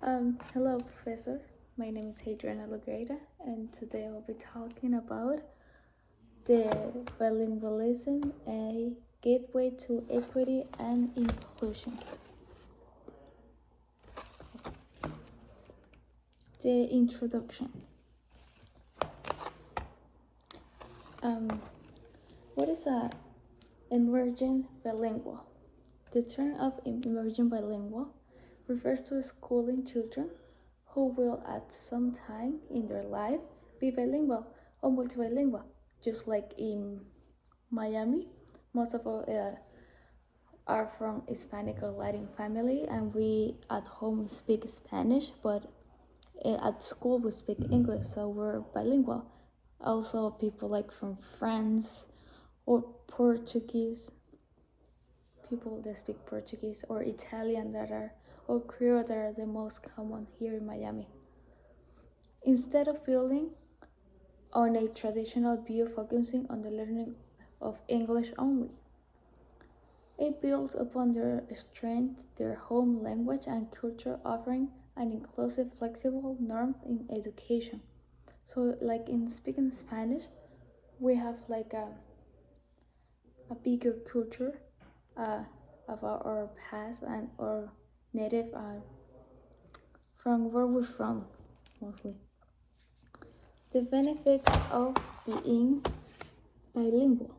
Hello, Professor. My name is Adriana Logreda, and today I'll be talking about the bilingualism, a gateway to equity and inclusion. The introduction. What is a emergent bilingual? The term of emergent bilingual refers to schooling children who will at some time in their life be bilingual or multilingual, just like in Miami. Most of us are from Hispanic or Latin family, and we at home speak Spanish, but at school we speak English, so we're bilingual. Also, people like from France or Portuguese, people that speak Portuguese or Italian or Creole that are the most common here in Miami. Instead of building on a traditional view focusing on the learning of English only, it builds upon their strength, their home language and culture, offering an inclusive, flexible norm in education. So, like in speaking Spanish, we have like a bigger culture of our past and our native from where we're from, mostly. The benefits of being bilingual.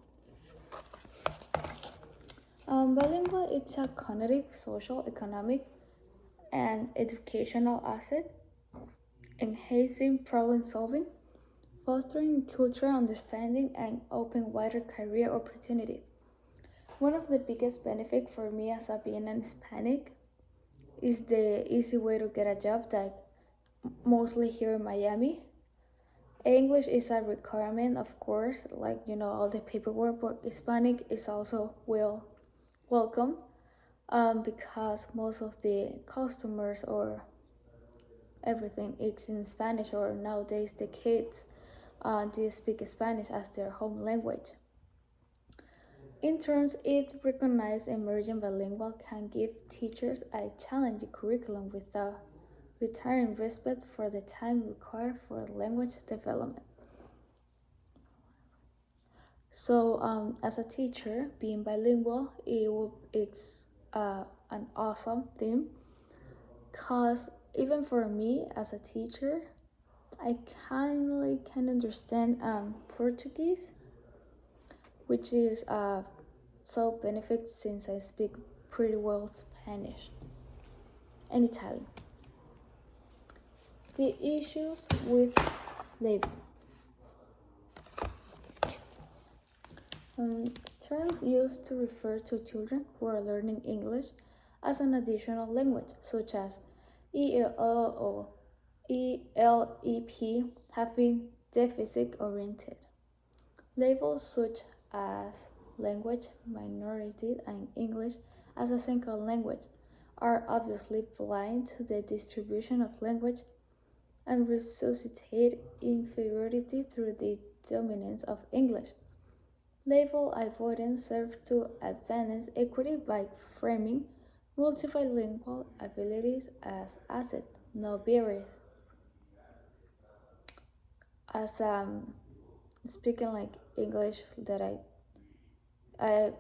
Bilingual it's a cognitive, social, economic, and educational asset, enhancing problem solving, fostering cultural understanding, and open wider career opportunity. One of the biggest benefits for me as a being an Hispanic is the easy way to get a job that mostly here in Miami. English is a requirement, of course, like all the paperwork, but Hispanic is also welcome because most of the customers or everything is in Spanish, or nowadays the kids they speak Spanish as their home language. In turns, it recognized emerging bilingual can give teachers a challenging curriculum without retiring respect for the time required for language development. So, as a teacher, being bilingual, it's an awesome thing, because even for me as a teacher, I can understand Portuguese, which is so benefit since I speak pretty well Spanish and Italian. The issues with label. Terms used to refer to children who are learning English as an additional language, such as ELO or ELEP, have been deficit oriented. Labels such as language minority and English as a second language are obviously blind to the distribution of language and resuscitate inferiority through the dominance of English. Label avoidance serves to advance equity by framing multilingual abilities as assets, not barriers. As speaking like English that I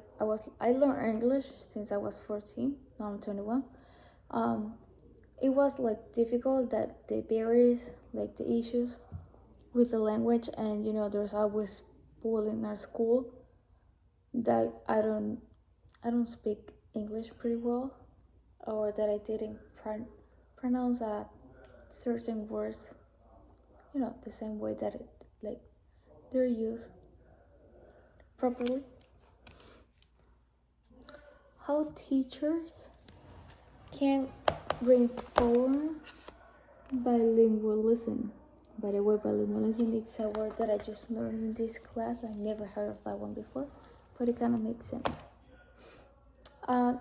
learned English since I was 14. Now I'm 21. It was like difficult that the barriers, like the issues with the language, and there's always bullying in our school that I don't speak English pretty well, or that I didn't pronounce certain words, the same way that like they're used properly. How teachers can reinforce bilingualism. By the way, bilingualism is a word that I just learned in this class. I never heard of that one before, but it kind of makes sense.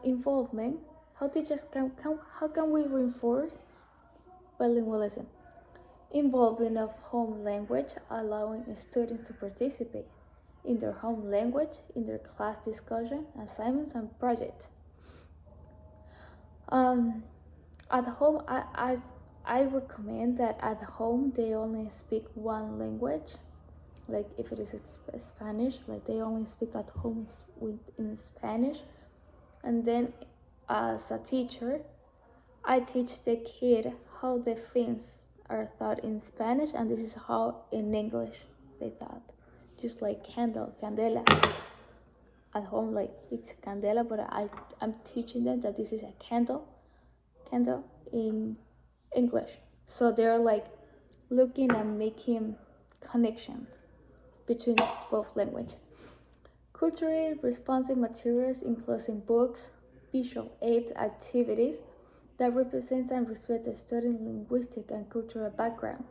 Involvement. How can we reinforce bilingualism? Involvement of home language, allowing students to participate in their home language in their class discussion, assignments, and projects. At home, I recommend that at home they only speak one language. Like if it is Spanish, like they only speak at home in Spanish. And then as a teacher, I teach the kid how the things are thought in Spanish, and this is how in English they thought. Just like candle, candela. At home, like it's candela, but I'm teaching them that this is a candle in English. So they're like looking and making connections between both languages. Culturally responsive materials including books, visual aid activities that represent and respect the student's linguistic and cultural background,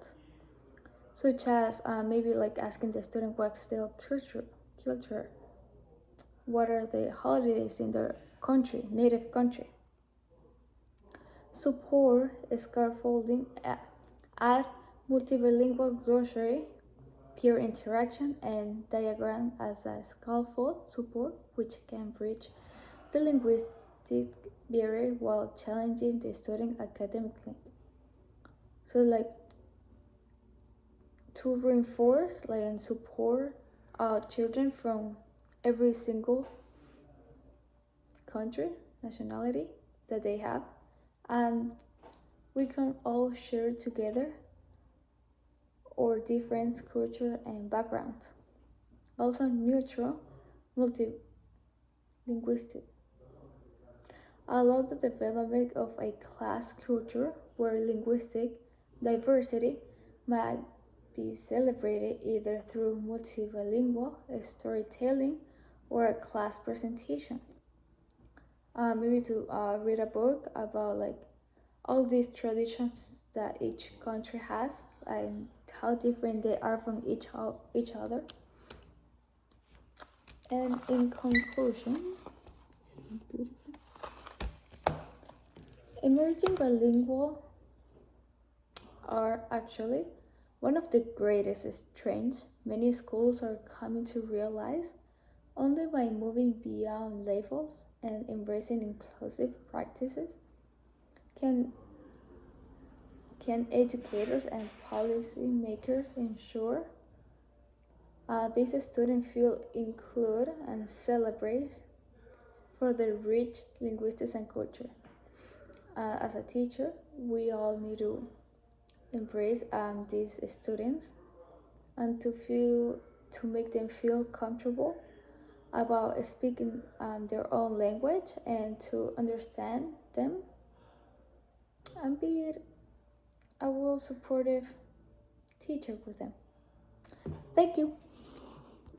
such as maybe like asking the student what's their culture, what are the holidays in their country, native country. Support scaffolding add multilingual glossary, peer interaction, and diagram as a scaffold support, which can bridge the linguistic barrier while challenging the student academically. So, like to reinforce like and support children from every single country, nationality that they have, and we can all share together our different culture and backgrounds. Also, neutral, multilinguistic allow the development of a class culture where linguistic diversity might be celebrated either through multilingual storytelling or a class presentation. Maybe to read a book about like all these traditions that each country has and how different they are from each other. And in conclusion, emerging bilingual are actually one of the greatest strengths many schools are coming to realize. Only by moving beyond labels and embracing inclusive practices can educators and policymakers ensure these students feel included and celebrate for their rich linguistics and culture. As a teacher, we all need to embrace these students and to make them feel comfortable about speaking their own language and to understand them and be a well supportive teacher with them. Thank you.